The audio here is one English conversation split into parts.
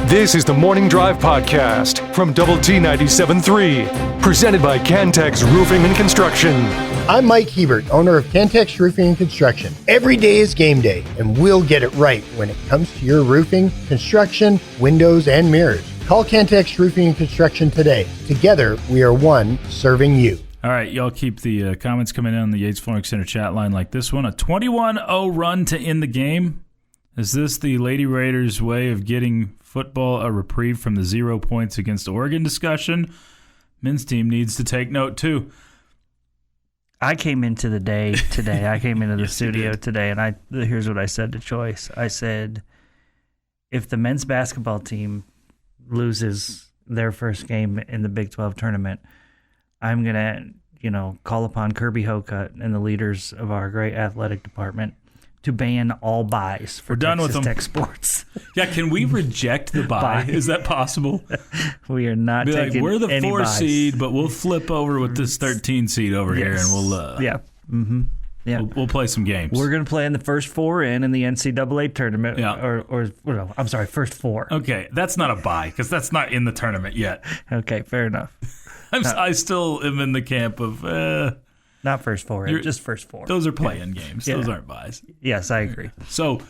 This is the Morning Drive Podcast from Double T 97.3, presented by Cantex Roofing and Construction. I'm Mike Hebert, owner of Cantex Roofing and Construction. Every day is game day, and we'll get it right when it comes to your roofing, construction, windows, and mirrors. Call Cantex Roofing and Construction today. Together, we are one serving you. All right, y'all keep the comments coming in on the Yates Flooring Center chat line like this one. A 21-0 run to end the game. Is this the Lady Raiders' way of getting football a reprieve from the 0 points against Oregon discussion? Men's team needs to take note, too. I came into the day today. I came into the Yes, studio today, and here's what I said to Choice. I said, if the men's basketball team loses their first game in the Big 12 tournament, I'm going to, call upon Kirby Hocutt and the leaders of our great athletic department to ban all buys for Texas Tech sports. Yeah, can we reject the buy? Is that possible? We are not Be taking like, we're the any 4 buys. seed, but we'll flip over with this 13 seed over here, and we'll yeah. Mm-hmm. Yeah. We'll play some games. We're going to play in the first 4 in the NCAA tournament. Yeah. First 4. Okay, that's not a buy because that's not in the tournament yet. Okay, fair enough. I still am in the camp of Not first 4 in, just first 4. those are play-in games. Yeah. Those aren't buys. Yes, I agree. So,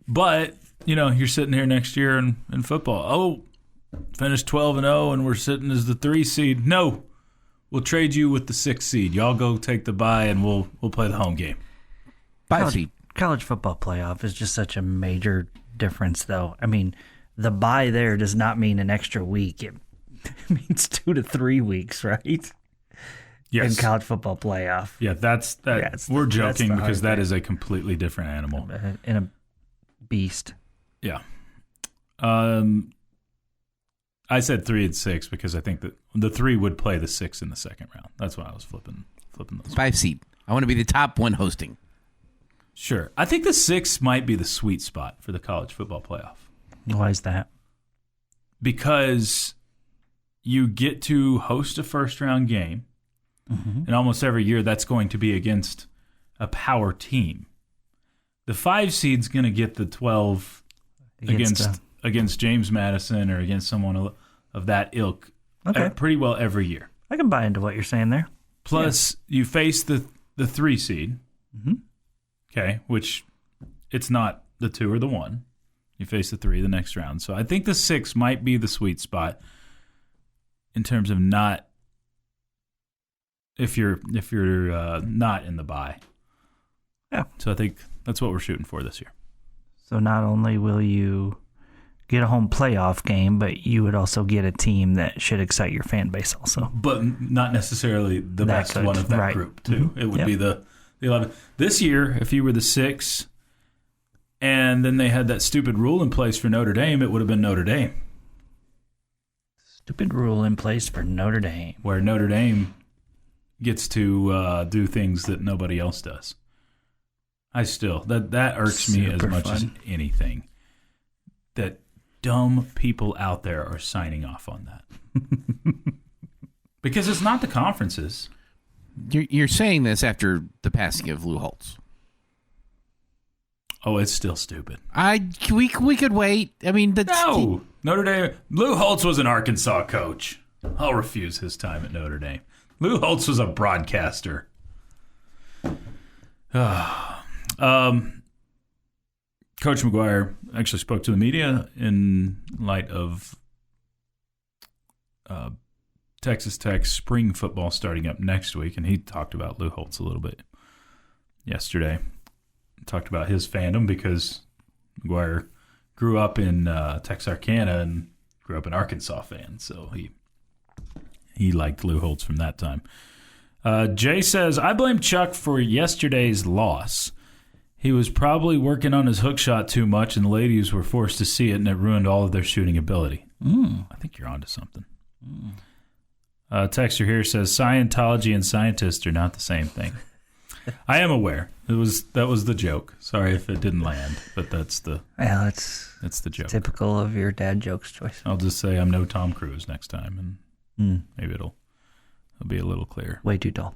but, you're sitting here next year in football. Oh, finished 12-0 and we're sitting as the 3 seed. No, we'll trade you with the 6 seed. Y'all go take the bye and we'll play the home game. College football playoff is just such a major difference, though. I mean, the bye there does not mean an extra week. It means 2 to 3 weeks, right? Yes. In college football playoff. Yeah, that's that. Yeah, we're joking that's because that is a completely different animal. In a beast. Yeah. I said 3 and 6 because I think that the 3 would play the 6 in the second round. That's why I was flipping those. 5 seed. I want to be the top one hosting. Sure. I think the 6 might be the sweet spot for the college football playoff. Why is that? Because you get to host a first-round game, and almost every year that's going to be against a power team. The 5 seed's going to get the 12 against James Madison or against someone of that ilk pretty well every year. I can buy into what you're saying there. Plus, you face the 3 seed, okay, which it's not the 2 or the 1. You face the 3 the next round. So I think the 6 might be the sweet spot in terms of not if you're not in the bye. Yeah. So I think that's what we're shooting for this year. So not only will you get a home playoff game, but you would also get a team that should excite your fan base also. But not necessarily the best one of that group, too. It would be the 11. This year, if you were the 6 and then they had that stupid rule in place for Notre Dame, it would have been Notre Dame. Stupid rule in place for Notre Dame. Where Notre Dame gets to do things that nobody else does. That irks me as much as anything. That dumb people out there are signing off on that. Because it's not the conferences. You're saying this after the passing of Lou Holtz. Oh, it's still stupid. We could wait. I mean, no. Notre Dame. Lou Holtz was an Arkansas coach. I'll refuse his time at Notre Dame. Lou Holtz was a broadcaster. Coach McGuire actually spoke to the media in light of Texas Tech spring football starting up next week, and he talked about Lou Holtz a little bit yesterday. Talked about his fandom because McGuire grew up in Texarkana and grew up an Arkansas fan, so he liked Lou Holtz from that time. Jay says, I blame Chuck for yesterday's loss. He was probably working on his hook shot too much, and the ladies were forced to see it, and it ruined all of their shooting ability. I think you're onto something. Texter here says, Scientology and scientists are not the same thing. I am aware. That was the joke. Sorry if it didn't land, but that's the the joke. Typical of your dad jokes, Choice. I'll just say I'm no Tom Cruise next time, and maybe it'll be a little clearer. Way too tall.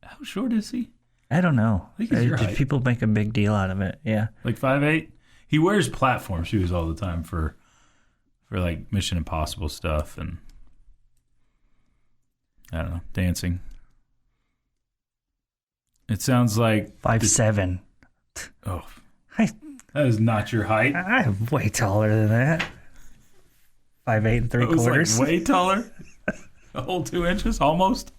How short is he? I don't know. I think he's your Did height. people make a big deal out of it? Yeah. Like 5'8"? He wears platform shoes all the time for like Mission Impossible stuff and I don't know, dancing. It sounds like 5'7". Oh, that is not your height. I'm way taller than that. 5'8" Like 3/4. way taller. A whole 2 inches, almost.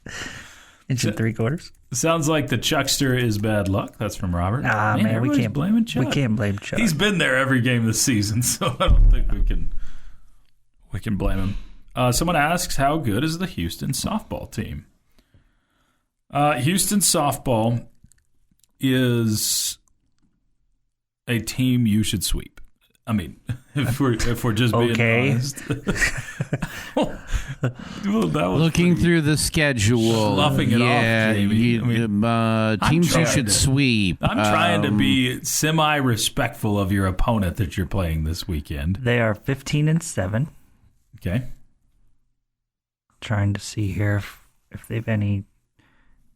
Inch and 3/4. Sounds like the Chuckster is bad luck. That's from Robert. Man, we can't blame Chuck. We can't blame Chuck. He's been there every game this season, so I don't think we can blame him. Someone asks, how good is the Houston softball team? Houston softball is a team you should sweep. I mean, if we're just being honest. Well, that was looking through the schedule. Sloughing it off, Jamie. Teams you should sweep. I'm trying to be semi-respectful of your opponent that you're playing this weekend. They are 15-7. Okay. Trying to see here if they've any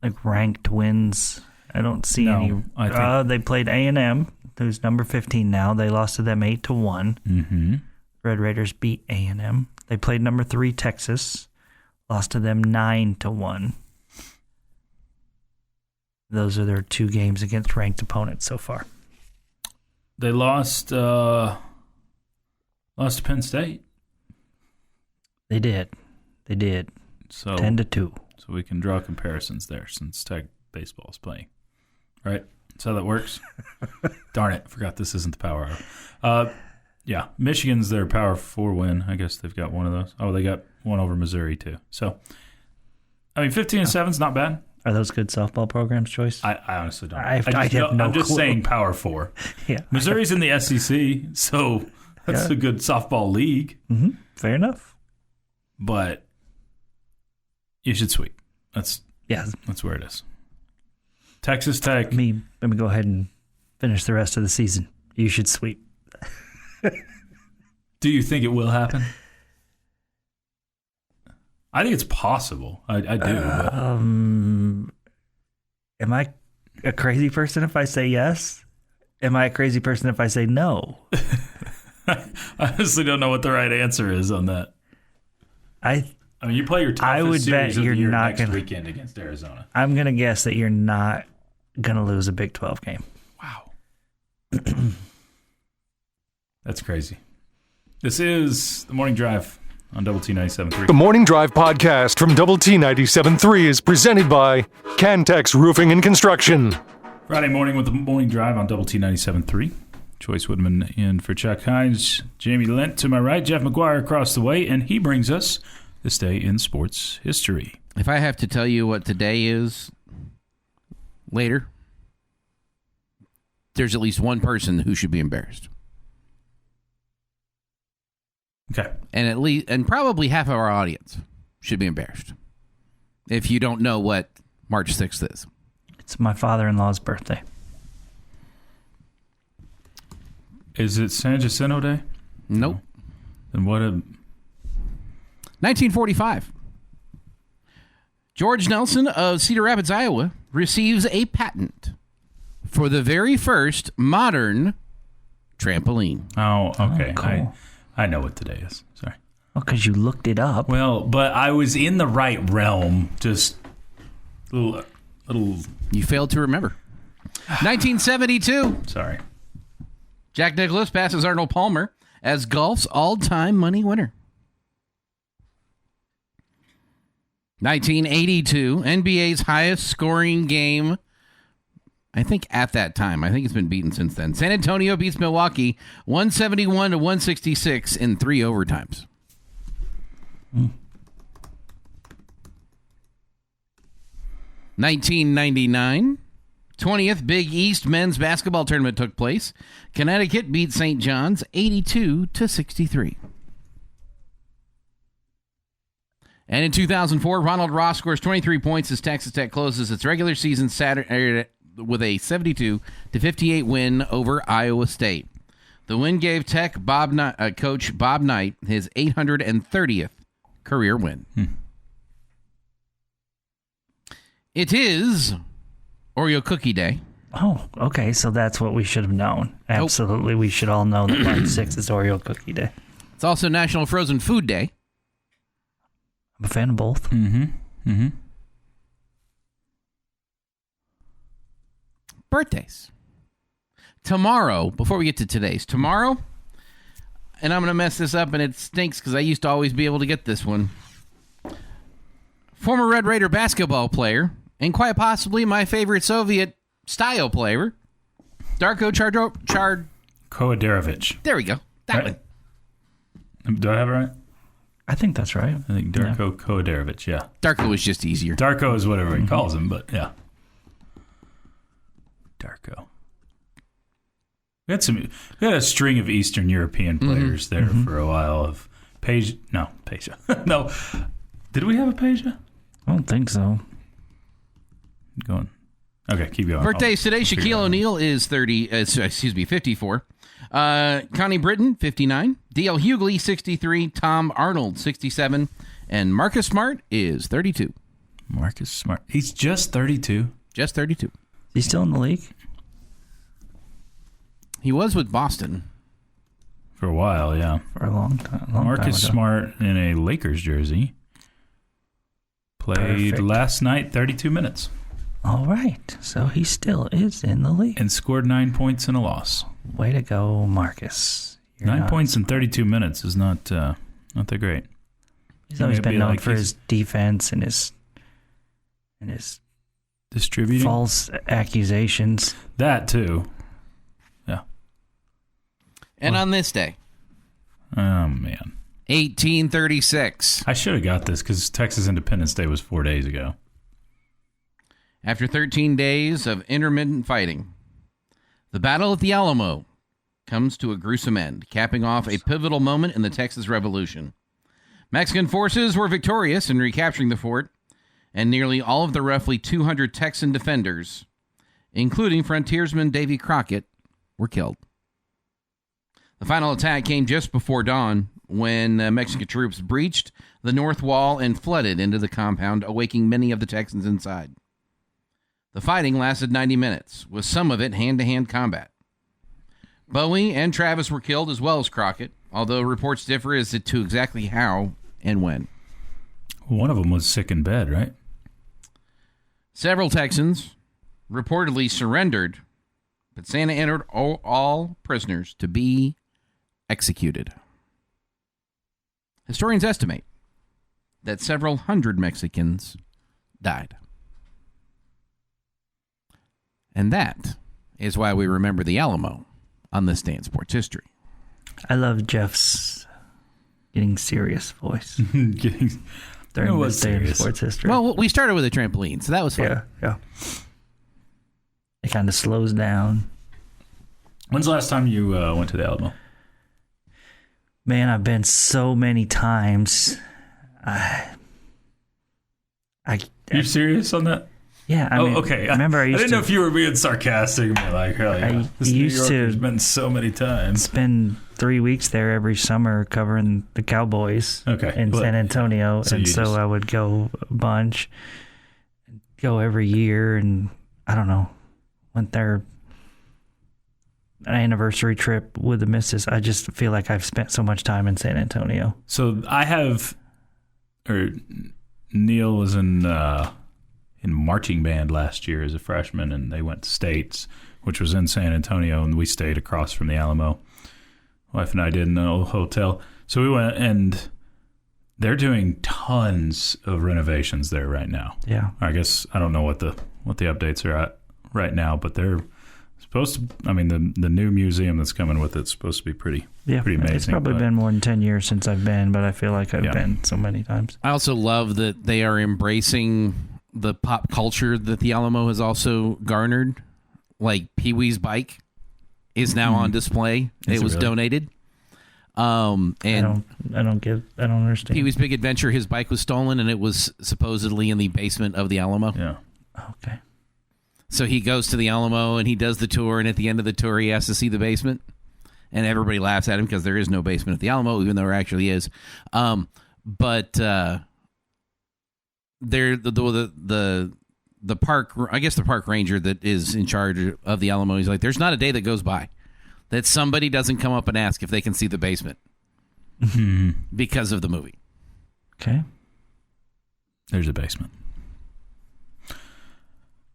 like ranked wins. I don't see any. I think they played A&M, who's number 15 now. They lost to them 8-1. Mm-hmm. Red Raiders beat A&M. They played number 3 Texas, lost to them 9-1. Those are their 2 games against ranked opponents so far. They lost to Penn State. They did. So 10-2. So we can draw comparisons there since Tech baseball is playing. Right? That's how that works. Darn it. Forgot this isn't the Power Hour. Yeah. Michigan's their Power 4 win. I guess they've got one of those. Oh, they got one over Missouri, too. So, I mean, 15-7 is not bad. Are those good softball programs, Choice? I honestly don't. I have no I'm just clue. saying Power 4. Yeah. Missouri's in the SEC, so that's a good softball league. Mm-hmm. Fair enough. But you should sweep. That's where it is. Texas Tech. Let me go ahead and finish the rest of the season. You should sweep. Do you think it will happen? I think it's possible. I do. But. Am I a crazy person if I say yes? Am I a crazy person if I say no? I honestly don't know what the right answer is on that. I mean, you play your toughest series of the year next weekend against Arizona. I'm going to guess that you're not going to lose a Big 12 game. Wow. That's crazy. This is The Morning Drive on Double T 97.3. The Morning Drive podcast from Double T 97.3 is presented by Cantex Roofing and Construction. Friday morning with The Morning Drive on Double T 97.3. Chois Woodman in for Chuck Heinz. Jamie Lent to my right. Jeff McGuire across the way. And he brings us this day in sports history. If I have to tell you what today is later, there's at least one person who should be embarrassed. Okay. And probably half of our audience should be embarrassed if you don't know what March 6th is. It's my father-in-law's birthday. Is it San Jacinto Day? Nope. Then what? 1945. George Nelson of Cedar Rapids, Iowa, receives a patent for the very first modern trampoline. Oh, okay. Oh, cool. I know what today is. Sorry. Well, because you looked it up. Well, but I was in the right realm. Just little. You failed to remember. 1972. Sorry. Jack Nicklaus passes Arnold Palmer as golf's all-time money winner. 1982, NBA's highest scoring game, I think at that time. I think it's been beaten since then. San Antonio beats Milwaukee 171-166 in 3 overtimes. 1999, 20th Big East men's basketball tournament took place. Connecticut beat St. John's 82-63. And in 2004, Ronald Ross scores 23 points as Texas Tech closes its regular season Saturday with a 72-58 win over Iowa State. The win gave Tech coach Bob Knight his 830th career win. It is Oreo Cookie Day. Oh, okay. So that's what we should have known. Absolutely. We should all know that March 6th is Oreo Cookie Day. It's also National Frozen Food Day. I'm a fan of both. Birthdays. Tomorrow, before we get to today's, tomorrow, and I'm going to mess this up, and it stinks because I used to always be able to get this one. Former Red Raider basketball player, and quite possibly my favorite Soviet-style player, Darko Koadarovich. There we go. That Right. one. Do I have it right? I think that's right. I think Darko Koadarovich, yeah. Darko was just easier. Darko is whatever he calls him, but yeah. Darko. We had a string of Eastern European players there for a while of Peja. No. Did we have a Peja? I don't think so. Going. Okay, keep going. Birthdays today. Shaquille O'Neal is 54. Connie Britton, 59. D.L. Hughley, 63. Tom Arnold, 67. And Marcus Smart is 32. Marcus Smart. He's just 32. Just 32. Is he still in the league? He was with Boston. For a while, yeah. For a long time. Marcus Smart in a Lakers jersey. Played Perfect. last night 32 minutes. All right. So he still is in the league. And scored 9 points in a loss. Way to go, Marcus. 9 points in 32 minutes is not that great. He's always been Maybe known like for he's- his defense and his Distributing? false accusations. That too. Yeah. And on this day, Oh, man. 1836, I should have got this because Texas Independence Day was 4 days ago. after 13 days of intermittent fighting, the Battle at the Alamo comes to a gruesome end, capping off a pivotal moment in the Texas Revolution. Mexican forces were victorious in recapturing the fort, and nearly all of the roughly 200 Texan defenders, including frontiersman Davy Crockett, were killed. The final attack came just before dawn when Mexican troops breached the north wall and flooded into the compound, awaking many of the Texans inside. The fighting lasted 90 minutes, with some of it hand-to-hand combat. Bowie and Travis were killed, as well as Crockett, although reports differ as to exactly how and when. One of them was sick in bed, right? Several Texans reportedly surrendered, but Santa entered all prisoners to be executed. Historians estimate that several hundred Mexicans died. And that is why we remember the Alamo on this day in sports history. I love Jeff's getting serious voice Getting- during It was this day in serious. sports history. Well, we started with a trampoline, so that was fun. yeah. It kind of slows down. When's the last time you went to the Alamo? Man, I've been so many times. You serious on that? Yeah, I mean, okay. remember I used didn't know to if you were being sarcastic and be like, oh, yeah, I this New used to- Yorker's been so many times. spend 3 weeks there every summer covering the Cowboys Okay, in well, San Antonio. so And you so just- I would go a bunch, go every year. And I don't know, went there an anniversary trip with the missus. I just feel like I've spent so much time in San Antonio. So Neil was in marching band last year as a freshman, and they went to States, which was in San Antonio, and we stayed across from the Alamo. Wife and I did in an old hotel. So we went, and they're doing tons of renovations there right now. Yeah. I guess I don't know what the updates are at right now, but they're supposed to. I mean, the new museum that's coming with it's supposed to be pretty amazing. It's probably but- been more than 10 years since I've been, but I feel like I've been so many times. I also love that they are embracing the pop culture that the Alamo has also garnered. Like Pee-wee's bike is now on display. Is It it was really? donated. And I don't understand. Pee-wee's Big Adventure, his bike was stolen, and it was supposedly in the basement of the Alamo. Yeah. Okay. So he goes to the Alamo and he does the tour, and at the end of the tour, he has to see the basement, and everybody laughs at him because there is no basement at the Alamo, even though there actually is. But there, the the park ranger that is in charge of the Alamo, he's like, there's not a day that goes by that somebody doesn't come up and ask if they can see the basement because of the movie. Okay. There's a basement.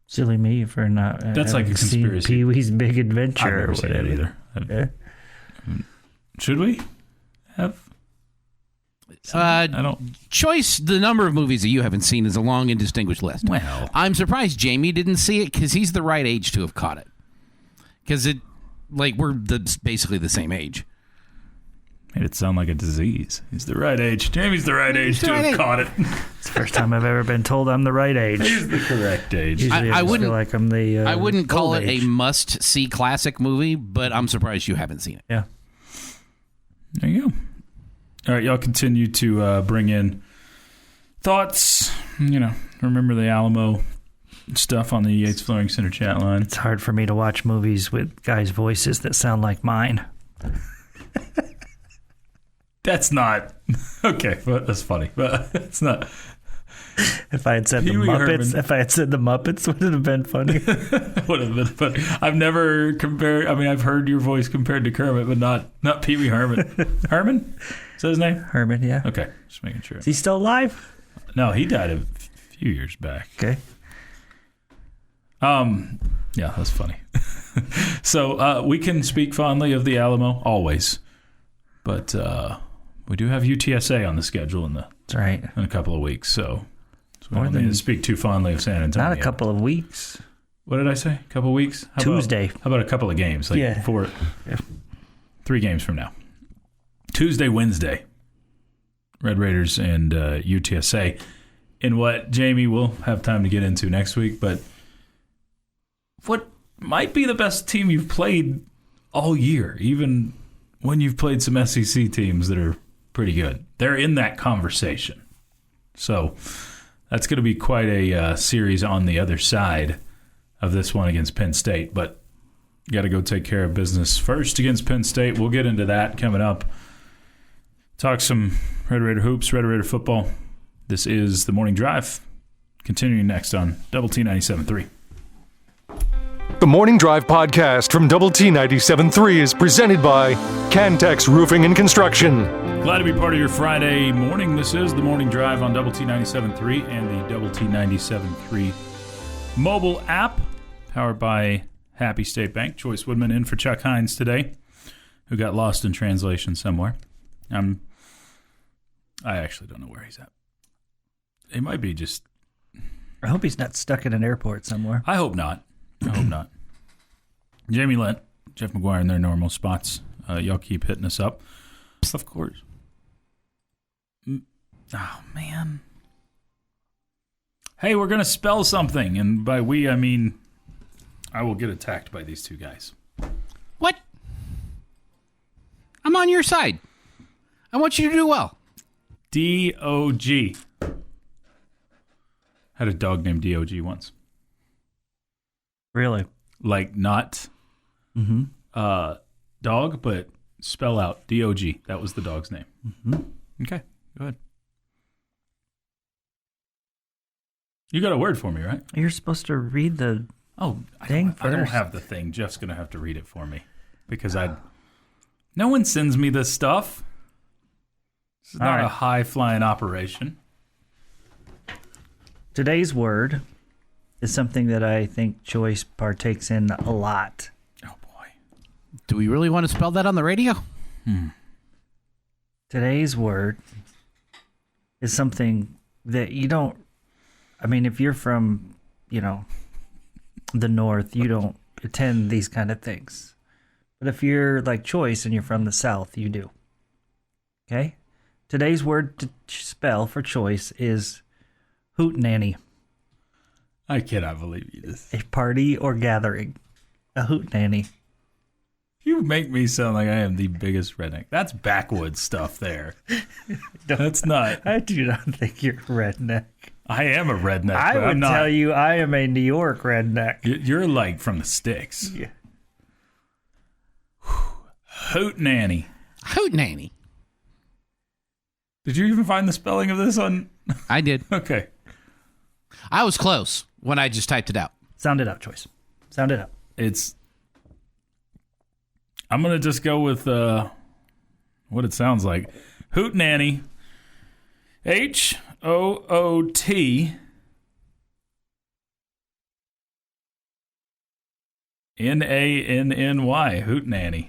Silly me for not. That's like a conspiracy. Pee-wee's Big Adventure. I've never seen it either. Should we have? I don't. Choice, the number of movies that you haven't seen is a long and distinguished list. Well, I'm surprised Jamie didn't see it because he's the right age to have caught it. Because we're basically the same age. Made it sound like a disease. He's the right age. Jamie's the right age to have caught it. It's the first time I've ever been told I'm the right age. He's the correct age. Usually I wouldn't feel like I'm the. I wouldn't call it age. a must-see classic movie, but I'm surprised you haven't seen it. Yeah. There you go. All right, y'all continue to bring in thoughts. Remember the Alamo stuff on the Yates Flooring Center chat line. It's hard for me to watch movies with guys' voices that sound like mine. That's not okay. But that's funny. But it's not. If I had said Pee-wee the Muppets, Herman. if I had said the Muppets, would it have been funny? Would have been funny. I've never compared. I mean, I've heard your voice compared to Kermit, but not Pee Wee Herman. Herman? Is that his name? Herman, yeah. Okay, just making sure. Is he still alive? No, he died a few years back. Okay. Yeah, that's funny. So we can speak fondly of the Alamo always, but we do have UTSA on the schedule in That's right. a couple of weeks, so we don't need to speak too fondly of San Antonio. Not a couple of weeks. What did I say? A couple of weeks? Tuesday. How about a couple of games? Like Yeah. 3 games from now. Tuesday, Wednesday. Red Raiders and UTSA. In what Jamie will have time to get into next week, but what might be the best team you've played all year, even when you've played some SEC teams that are pretty good. They're in that conversation. So that's going to be quite a series on the other side of this one against Penn State. But you got to go take care of business first against Penn State. We'll get into that coming up. Talk some Red Raider hoops, Red Raider football. This is The Morning Drive. Continuing next on Double T 97.3. The Morning Drive podcast from Double T 97.3 is presented by Cantex Roofing and Construction. Glad to be part of your Friday morning. This is The Morning Drive on Double T 97.3 and the Double T 97.3 mobile app, powered by Happy State Bank. Chois Woodman in for Chuck Heinz today, who got lost in translation somewhere. I actually don't know where he's at. He might be just... I hope he's not stuck in an airport somewhere. I hope not. Jamie Lent, Jeff McGuire in their normal spots. Y'all keep hitting us up. Of course. Oh, man. Hey, we're going to spell something. And by we, I mean I will get attacked by these two guys. What? I'm on your side. I want you to do well. D-O-G. Had a dog named D-O-G once. Really? Like not dog, but spell out D-O-G. That was the dog's name. Okay, go ahead. You got a word for me, right? You're supposed to read the thing I don't first. have the thing. Jeff's going to have to read it for me because no one sends me this stuff. This is not a high-flying operation. Today's word is something that I think Choice partakes in a lot. Oh, boy. Do we really want to spell that on the radio? Today's word is something that you don't... I mean, if you're from, the North, you don't attend these kind of things. But if you're like Choice and you're from the South, you do. Okay? Today's word to spell for Choice is hootenanny. I cannot believe you just... A party or gathering. A hootenanny. You make me sound like I am the biggest redneck. That's backwoods stuff there. That's not... I do not think you're a redneck. I am a redneck, I but I'm would not. tell you I am a New York redneck. You're like from the sticks. Yeah. Hootenanny. Hootenanny. Did you even find the spelling of this on... I did. Okay. I was close. when I just typed it out. Sound it out, Choice. Sound it out. I'm going to just go with what it sounds like. Hootenanny. Hoot Nanny. Hootenanny.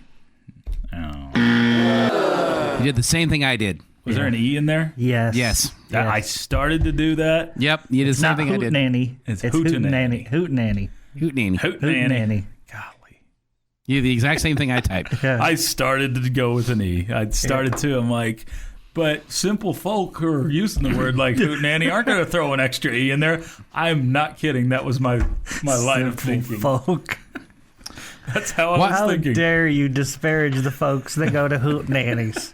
Oh. You did the same thing I did. Was there an E in there? Yes. Yes. I started to do that. Yep. You did the same thing I did. Nanny. It's Hootenanny. Hootenanny. Hootenanny. Hootenanny. Golly. You did the exact same thing I typed. Yeah. I started to go with an E. I started to. I'm like, but simple folk who are using the word like hootenanny aren't going to throw an extra E in there. I'm not kidding. That was my line of thinking. Folk. That's how I was thinking. How dare you disparage the folks that go to hootenannies?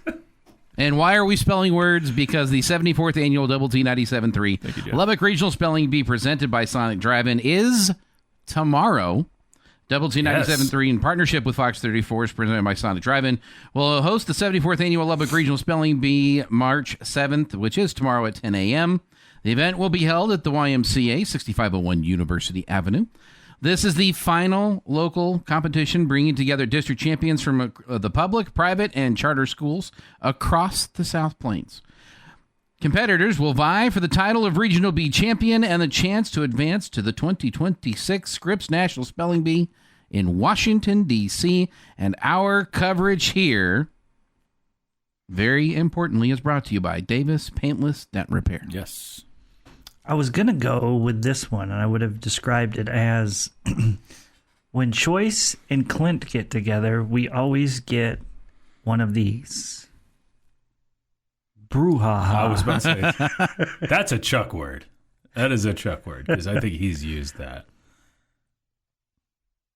And why are we spelling words? Because the 74th annual Double T 97.3 Lubbock Regional Spelling Bee presented by Sonic Drive-In is tomorrow. Double T 97.3 in partnership with Fox 34 is presented by Sonic Drive-In. Will host the 74th annual Lubbock Regional Spelling Bee March 7th, which is tomorrow at 10 a.m. The event will be held at the YMCA, 6501 University Avenue. This is the final local competition bringing together district champions from the public, private, and charter schools across the South Plains. Competitors will vie for the title of Regional Bee Champion and the chance to advance to the 2026 Scripps National Spelling Bee in Washington, D.C. And our coverage here, very importantly, is brought to you by Davis Paintless Dent Repair. Yes. I was going to go with this one, and I would have described it as when Choice and Clint get together, we always get one of these. Brouhaha. I was about to say, that's a Chuck word. That is a Chuck word, because I think he's used that.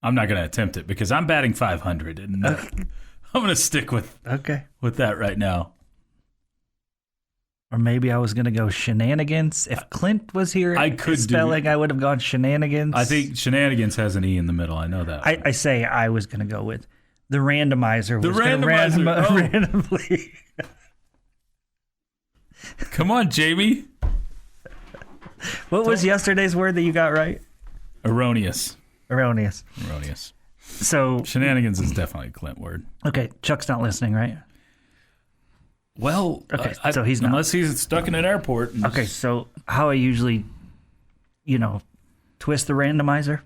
I'm not going to attempt it, because I'm batting 500, and I'm going to stick with that right now. Or maybe I was going to go shenanigans. If Clint was here I would have gone shenanigans. I think shenanigans has an E in the middle. I know that. I say I was going to go with the randomizer. Randomly. Come on, Jamie. What was yesterday's word that you got right? Erroneous. So shenanigans is definitely a Clint word. Okay, Chuck's not listening, right? Well, okay, so he's not. Unless he's stuck in an airport. Okay, so how I usually, twist the randomizer,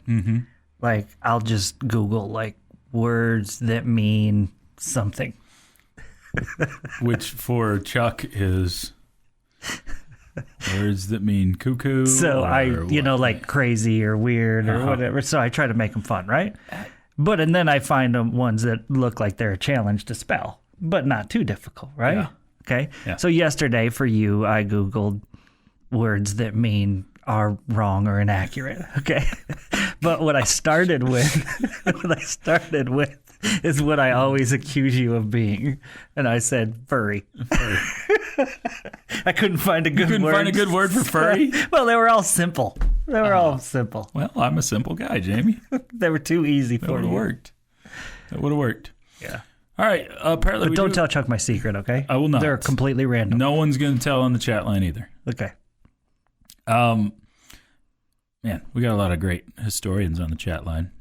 like I'll just Google like words that mean something. Which for Chuck is words that mean cuckoo. So like crazy or weird or whatever. So I try to make them fun, right? And then I find them ones that look like they're a challenge to spell, but not too difficult, right? Yeah. Okay. Yeah. So yesterday for you, I Googled words that mean are wrong or inaccurate. Okay. But what I started with is what I always accuse you of being. And I said furry. I couldn't find a good word. You couldn't find a good word for furry? Well, they were all simple. All simple. Well, I'm a simple guy, Jamie. They were too easy for you. That would have worked. Yeah. All right. Apparently, but don't tell Chuck my secret, okay? I will not. They're completely random. No one's going to tell on the chat line either. Okay. Man, we got a lot of great historians on the chat line.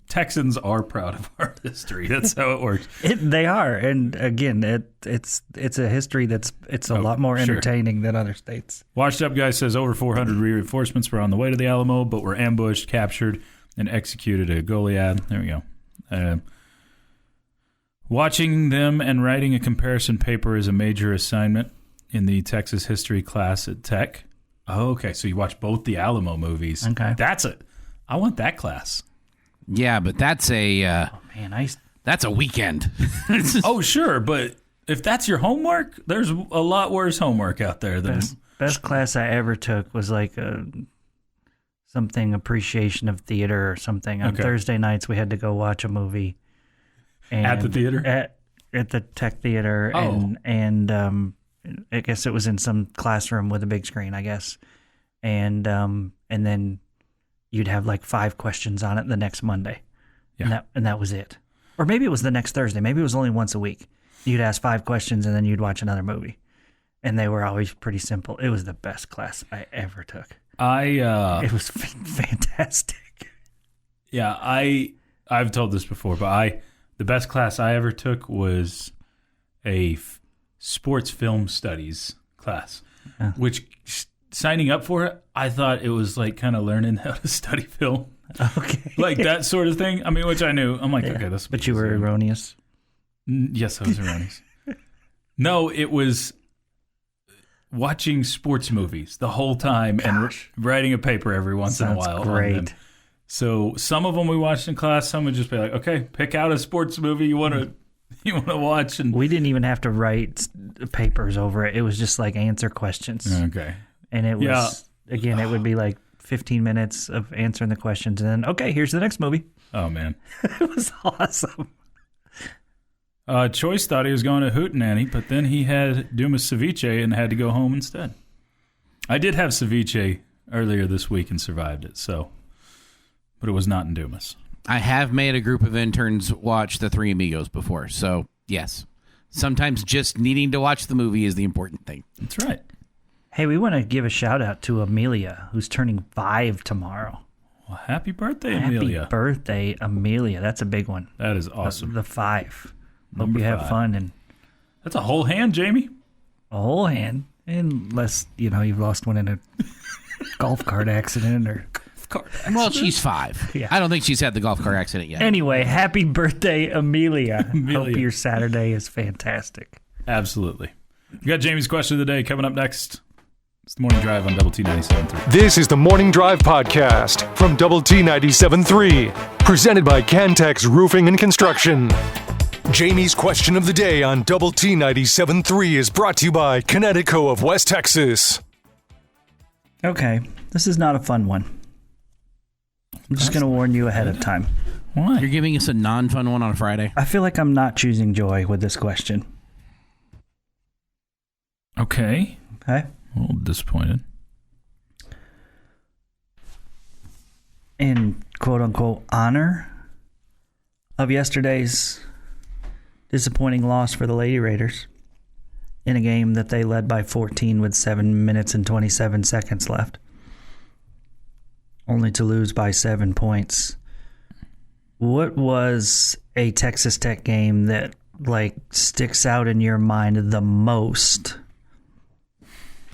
Texans are proud of our history. That's how it works. They are, and again, it's a history that's a lot more entertaining than other states. Washed Up Guy says over 400 reinforcements were on the way to the Alamo, but were ambushed, captured, and executed at Goliad. There we go. Watching them and writing a comparison paper is a major assignment in the Texas history class at Tech. Oh, okay. So you watch both the Alamo movies. Okay. I want that class. Yeah, but that's a that's a weekend. Oh, sure, but if that's your homework, there's a lot worse homework out there than best class I ever took was like something appreciation of theater or something. On Thursday nights we had to go watch a movie. At the theater? At the Tech Theater. Oh. And I guess it was in some classroom with a big screen, I guess. And then you'd have like 5 questions on it the next Monday. Yeah. And that was it. Or maybe it was the next Thursday. Maybe it was only once a week. You'd ask 5 questions and then you'd watch another movie. and they were always pretty simple. It was the best class I ever took. It was fantastic. Yeah, I've told this before, but the best class I ever took was a sports film studies class, which signing up for it, I thought it was like kind of learning how to study film. Okay. Like that sort of thing. I mean, which I knew. I'm like, okay, this. But you were erroneous. Yes, I was erroneous. No, it was watching sports movies the whole time and writing a paper every once in a while. Great. On them. So some of them we watched in class. Some would just be like, okay, pick out a sports movie you want to watch. And we didn't even have to write papers over it. It was just like answer questions. Okay. And it was, again, it would be like 15 minutes of answering the questions. And then, okay, here's the next movie. Oh, man. It was awesome. Choice thought he was going to Hootenanny, but then he had Dumas ceviche and had to go home instead. I did have ceviche earlier this week and survived it, but it was not in Dumas. I have made a group of interns watch The Three Amigos before, so yes. Sometimes just needing to watch the movie is the important thing. That's right. Hey, we want to give a shout out to Amelia, who's turning 5 tomorrow. Well, happy birthday, Amelia. Happy birthday, Amelia. That's a big one. That is awesome. The 5. Number Hope you have 5. fun. And that's a whole hand, Jamie. a whole hand, unless, you've lost one in a golf cart accident or... Well, she's 5. Yeah. I don't think she's had the golf cart accident yet. Anyway, happy birthday, Amelia. Hope your Saturday is fantastic. Absolutely. We got Jamie's question of the day coming up next. It's the Morning Drive on Double T 97.3. This is the Morning Drive podcast from Double T 97.3, presented by Cantex Roofing and Construction. Jamie's question of the day on Double T 97.3 is brought to you by Connecticut of West Texas. Okay, this is not a fun one. I'm just going to warn you ahead of time. Why? You're giving us a non-fun one on a Friday? I feel like I'm not choosing joy with this question. Okay. Okay? A little disappointed. In quote-unquote honor of yesterday's disappointing loss for the Lady Raiders in a game that they led by 14 with 7 minutes and 27 seconds left, only to lose by 7 points. What was a Texas Tech game that sticks out in your mind the most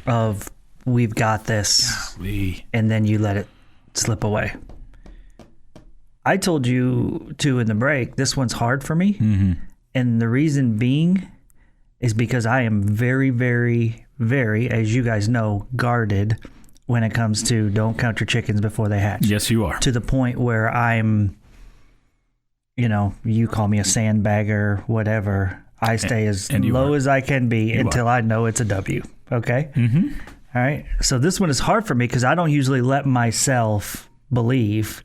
of we've got this, and then you let it slip away? I told you in the break, this one's hard for me. Mm-hmm. And the reason being is because I am very, very, very, as you guys know, guarded when it comes to don't count your chickens before they hatch. Yes, you are. To the point where I'm, you call me a sandbagger, whatever. I stay as low as I can be until I know it's a W. Okay? Mm-hmm. All right. So this one is hard for me because I don't usually let myself believe,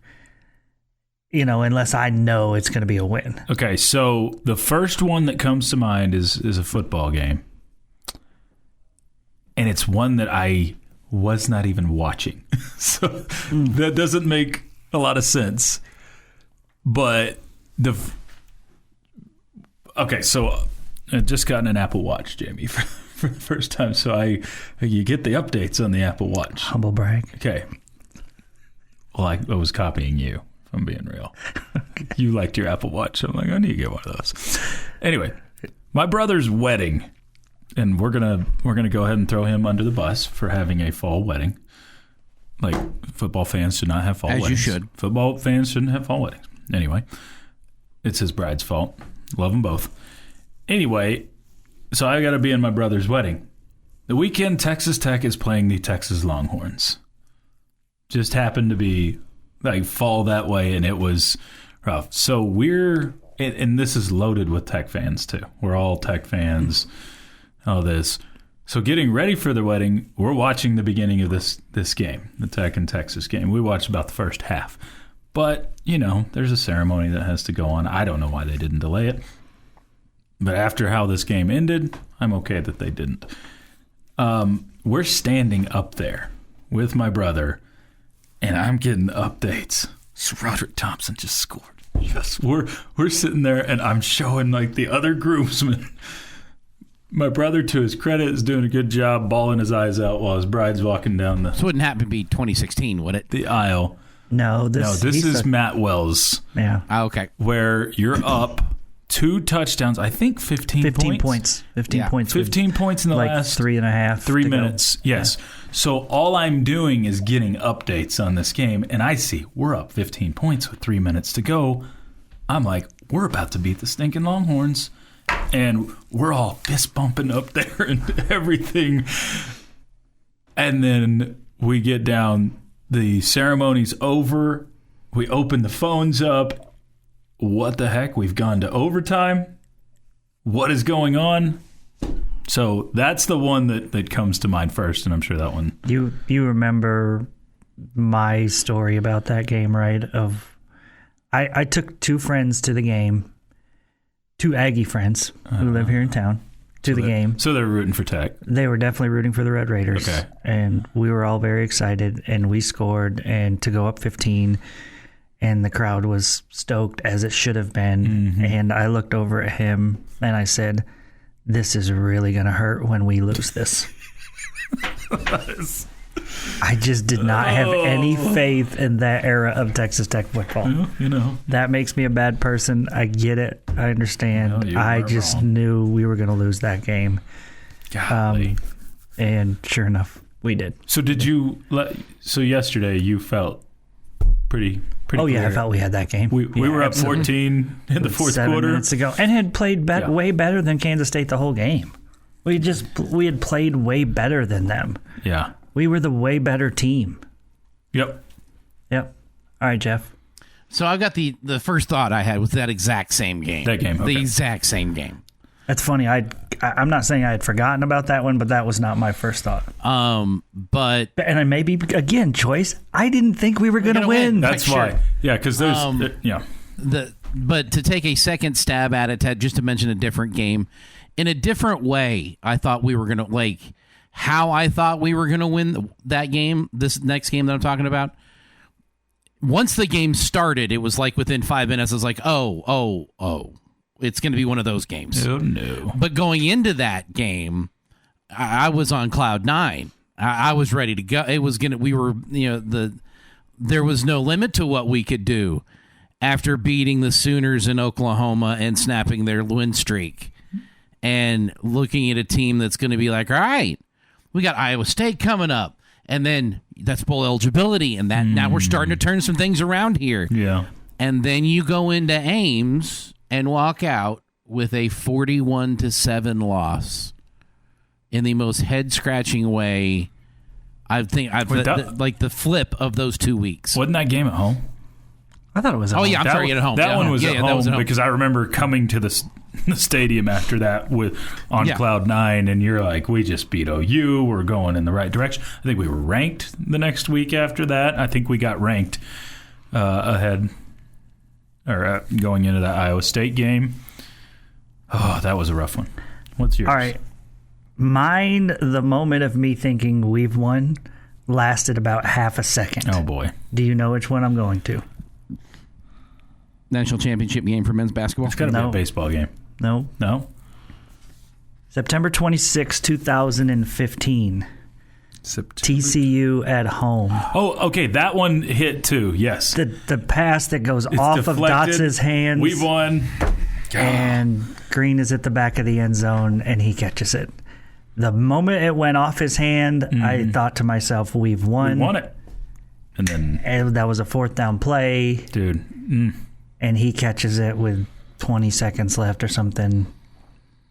unless I know it's going to be a win. Okay, so the first one that comes to mind is a football game. And it's one that I was not even watching. So that doesn't make a lot of sense. But okay, so I just gotten an Apple Watch, Jamie, for the first time. So you get the updates on the Apple Watch. Humble brag. Okay. Well, I was copying you, if I'm being real. Okay. You liked your Apple Watch. I'm like, I need to get one of those. Anyway, my brother's wedding, and we're gonna go ahead and throw him under the bus for having a fall wedding. Like, football fans should not have fall weddings. As you should. Football fans shouldn't have fall weddings. Anyway, it's his bride's fault. Love them both. Anyway, so I got to be in my brother's wedding. The weekend, Texas Tech is playing the Texas Longhorns. Just happened to be fall that way, and it was rough. So and this is loaded with Tech fans too. We're all Tech fans, all this. So getting ready for the wedding, we're watching the beginning of this game, the Tech and Texas game. We watched about the first half. But, there's a ceremony that has to go on. I don't know why they didn't delay it. But after how this game ended, I'm okay that they didn't. We're standing up there with my brother, and I'm getting updates. Roderick Thompson just scored. Yes, we're sitting there, and I'm showing the other groomsmen My brother, to his credit, is doing a good job bawling his eyes out while his bride's walking down This wouldn't happen to be 2016, would it? the aisle. No, This is Matt Wells, Yeah. Okay. where you're up 2 touchdowns. I think 15 points. 15 Yeah. points. 15 points in the like last 3.5. 3 to go. minutes. Yes. So all I'm doing is getting updates on this game, and I see we're up 15 points with 3 minutes to go. I'm like, we're about to beat the stinking Longhorns, and we're all fist bumping up there and everything. And then we get down, the ceremony's over, we open the phones up. What the heck? We've gone to overtime? What is going on? So that's the one that comes to mind first, and I'm sure that one. You remember my story about that game, right? I took 2 friends to the game, 2 Aggie friends who live here in town, to the game. So they're rooting for Tech. They were definitely rooting for the Red Raiders. Okay. And we were all very excited, and we scored, and to go up 15, and the crowd was stoked, as it should have been. Mm-hmm. And I looked over at him, and I said, this is really going to hurt when we lose this. I just did not have any faith in that era of Texas Tech football. Well, you know. That makes me a bad person. I get it. I understand. No, you I are just wrong. knew we were going to lose that game. Golly. And sure enough, we did. So did you? So yesterday you felt pretty. Oh, yeah, clear. I felt we had that game. We were up absolutely. 14 in the fourth 7 quarter. minutes ago, and had played Yeah. way better than Kansas State the whole game. We had played way better than them. Yeah. We were the way better team. Yep. Yep. All right, Jeff. So I got the first thought I had was that exact same game. That game, okay. The exact same game. That's funny. I'm not saying I had forgotten about that one, but that was not my first thought. But And I maybe, again, Choice, I didn't think we were going to gonna win. win. That's Sure. why. Yeah, because there's. Yeah. but to take a second stab at it, Ted, just to mention a different game, in a different way, I thought we were going to, how I thought we were going to win that game, this next game that I'm talking about. Once the game started, it was like within 5 minutes, I was like, oh, it's going to be one of those games. Oh no. But going into that game, I was on cloud 9. I was ready to go. It was going to, we were, there was no limit to what we could do after beating the Sooners in Oklahoma and snapping their win streak. And looking at a team that's going to be like, all right, we got Iowa State coming up. And then that's bowl eligibility. And that now we're starting to turn some things around here. Yeah. And then you go into Ames and walk out with a 41-7 loss in the most head-scratching way like the flip of those 2 weeks. Wasn't that game at home? I thought it was. Oh, yeah, I'm sorry, at home. That one was at home that was at home. because I remember coming to the stadium after that on cloud 9, and you're like, we just beat OU. We're going in the right direction. I think we were ranked the next week after that. I think we got ranked ahead or going into that Iowa State game. Oh, that was a rough one. What's yours? All right. Mine, the moment of me thinking we've won, lasted about half a second. Oh, boy. Do you know which one I'm going to? National championship game for men's basketball? It's got to be No. a baseball game. No. No? September 26, 2015. September. TCU at home. Oh, okay. That one hit too. Yes. The pass that goes It's off deflected. of Dotz's hands. We won. And Green is at the back of the end zone, and he catches it. The moment it went off his hand, I thought to myself, we've won. We won it. And then, And that was a 4th down play, dude. and he catches it with 20 seconds left or something,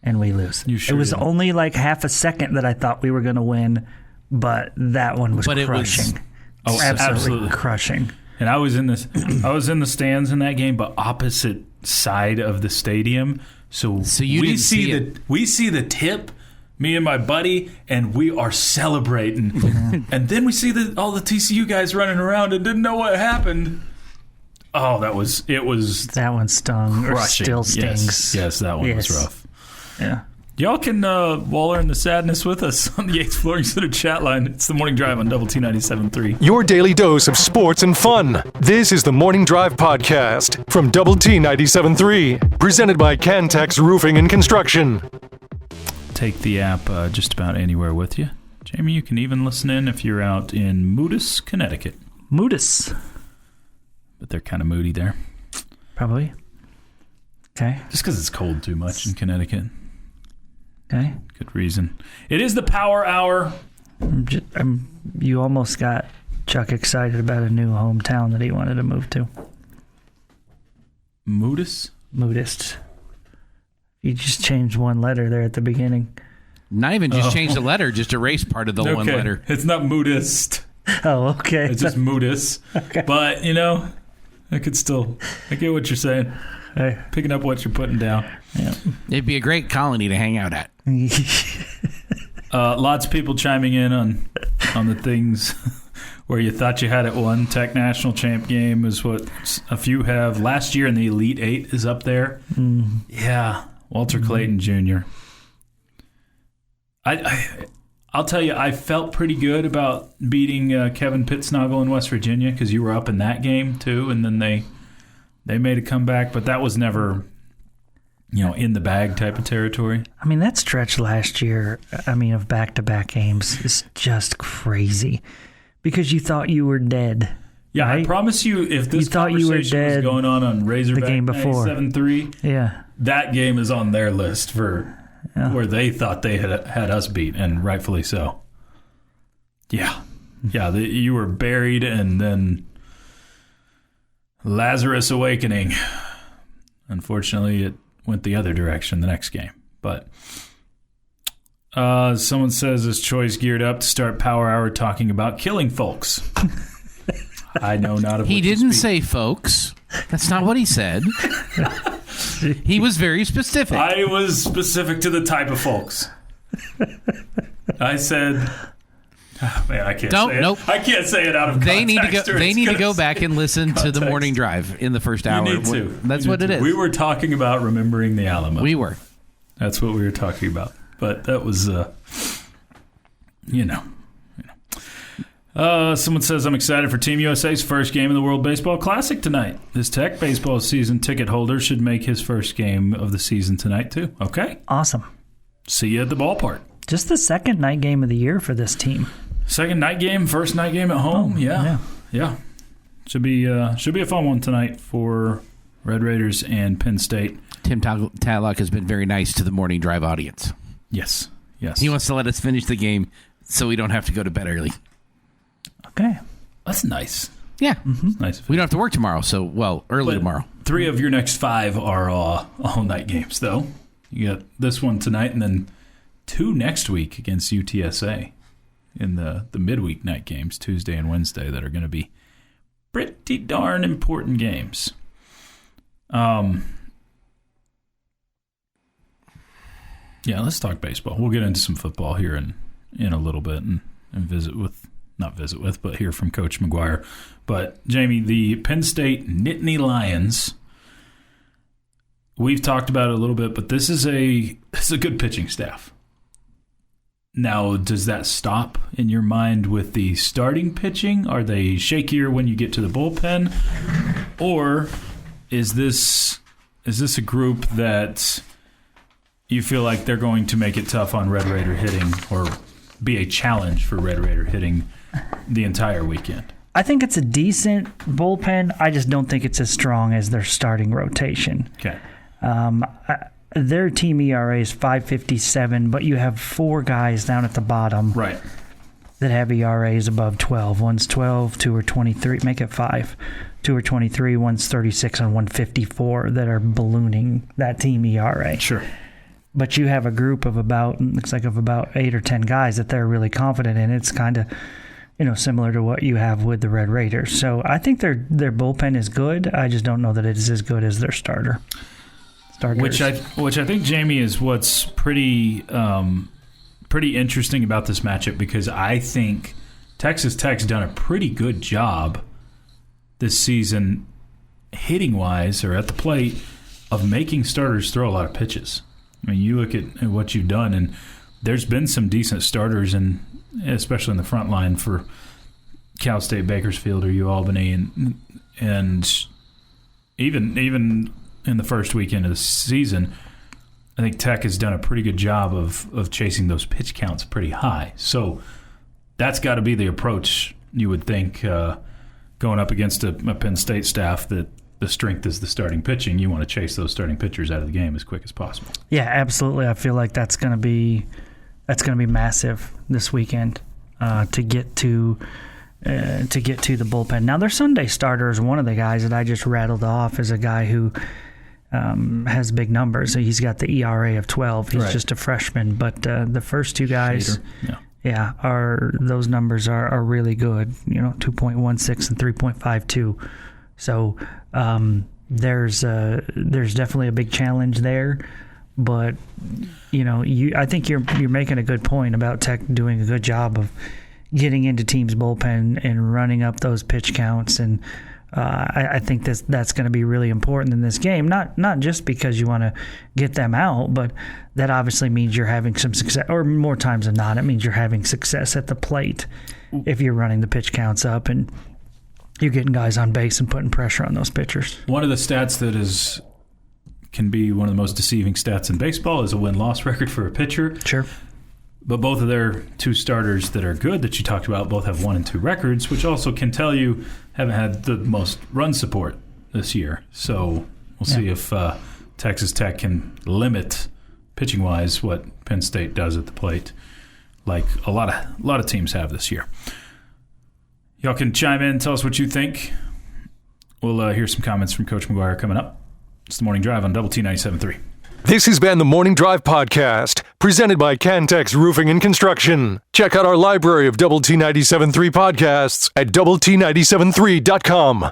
and we lose. You sure it was did. only like half a second that I thought we were going to win, but that one was But it was- crushing. Oh, absolutely. Crushing. And I was in the stands in that game, but opposite side of the stadium. So you we didn't see we see the tip, me and my buddy, and we are celebrating. And then we see all the TCU guys running around and didn't know what happened. Oh, that was That one stung, or crushing. still stings. Yes, that one was Yes. rough. Yeah. Y'all can waller in the sadness with us on the 8th Floor Center chat line. It's the Morning Drive on Double T 97.3. Your daily dose of sports and fun. This is the Morning Drive Podcast from Double T 97.3. Presented by Cantex Roofing and Construction. take the app just about anywhere with you. Jamie, you can even listen in if you're out in Moodus, Connecticut. Moodus. But they're kind of moody there. Probably. Okay. Just because it's cold too much in Connecticut. Okay. Good reason. It is the Power Hour. You almost got Chuck excited about a new hometown that he wanted to move to. Moodus? Moodist. You just changed one letter there at the beginning. Not even just change the letter, just erase part of the one letter. It's not Moodist. Oh, okay. It's just Moodus. Okay. But, I get what you're saying. Hey. Picking up what you're putting down. Yeah. It'd be a great colony to hang out at. Lots of people chiming in on the things where you thought you had it won. Tech National Champ game is what a few have. Last year in the Elite Eight is up there. Mm. Yeah. Walter Clayton Jr. I'll tell you, I felt pretty good about beating Kevin Pittsnoggle in West Virginia because you were up in that game too, and then they made a comeback, but that was never, in the bag type of territory. I mean, that stretch last year, of back-to-back games is just crazy because you thought you were dead. Yeah, right? I promise you, if this conversation was going on Razorback the game before 97-3, yeah, that game is on their list for where they thought they had us beat, and rightfully so. Yeah. Yeah, you were buried, and then Lazarus awakening. Unfortunately, it went the other direction the next game. But someone says, is Choi's geared up to start Power Hour talking about killing folks? I know not of He what you didn't speak. say folks. That's not what he said. He was very specific. I was specific to the type of folks. I said, man, I can't say it. Nope. I can't say it out of context. They need to go back and listen to the morning drive in the first hour. You need to. That's what it is. We were talking about remembering the Alamo. We were. That's what we were talking about. But that was, someone says, I'm excited for Team USA's first game in the World Baseball Classic tonight. This Tech baseball season ticket holder should make his first game of the season tonight, too. Okay? awesome. See you at the ballpark. Just the second night game of the year for this team. Second night game, first night game at home. Yeah. Should be a fun one tonight for Red Raiders and Penn State. Tim Tadlock has been very nice to the morning drive audience. Yes. He wants to let us finish the game so we don't have to go to bed early. Okay. That's nice. Yeah. That's nice. We don't have to work tomorrow, early tomorrow. 3 of your next 5 are all-night games, though. You got this one tonight and then 2 next week against UTSA in the midweek night games, Tuesday and Wednesday, that are going to be pretty darn important games. Yeah, let's talk baseball. We'll get into some football here in a little bit and but hear from Coach McGuire. But, Jamie, the Penn State Nittany Lions, we've talked about it a little bit, but this is a good pitching staff. Now, does that stop in your mind with the starting pitching? Are they shakier when you get to the bullpen? Or is this a group that you feel like they're going to make it tough on Red Raider hitting or be a challenge for Red Raider hitting the entire weekend? I think it's a decent bullpen. I just don't think it's as strong as their starting rotation. Okay. Their team ERA is 5.57, but you have 4 guys down at the bottom Right. that have ERAs above 12. One's 12, 2 are 23. Make it 5. 2 are 23, one's 36 and 154 that are ballooning that team ERA. Sure. But you have a group of about 8 or 10 guys that they're really confident in. It's kind of, similar to what you have with the Red Raiders. So I think their bullpen is good. I just don't know that it is as good as their starters. Which I think, Jamie, is what's pretty interesting about this matchup, because I think Texas Tech's done a pretty good job this season, hitting-wise or at the plate, of making starters throw a lot of pitches. I mean, you look at what you've done, and there's been some decent starters, especially in the front line for Cal State, Bakersfield, or UAlbany, and even in the first weekend of the season, I think Tech has done a pretty good job of chasing those pitch counts pretty high. So that's got to be the approach, you would think, going up against a Penn State staff that the strength is the starting pitching. You want to chase those starting pitchers out of the game as quick as possible. Yeah, absolutely. I feel like that's going to be massive this weekend to get to the bullpen. Now, their Sunday starter is one of the guys that I just rattled off as a guy who has big numbers. He's got the ERA of 12. He's just a freshman, but the first two guys, those numbers are really good. 2.16 and 3.52. So there's definitely a big challenge there. But I think you're making a good point about Tech doing a good job of getting into teams' bullpen and running up those pitch counts, and I think that's going to be really important in this game. Not just because you want to get them out, but that obviously means you're having some success, or more times than not, it means you're having success at the plate if you're running the pitch counts up and you're getting guys on base and putting pressure on those pitchers. One of the stats that can be one of the most deceiving stats in baseball is a win-loss record for a pitcher. Sure. But both of their two starters that are good that you talked about both have 1 and 2 records, which also can tell you haven't had the most run support this year. So we'll see if Texas Tech can limit pitching-wise what Penn State does at the plate, like a lot of teams have this year. Y'all can chime in and tell us what you think. We'll hear some comments from Coach McGuire coming up. It's the Morning Drive on Double T 97.3. This has been the Morning Drive Podcast, presented by Cantex Roofing and Construction. Check out our library of Double T 97.3 podcasts at doublet97.3.com.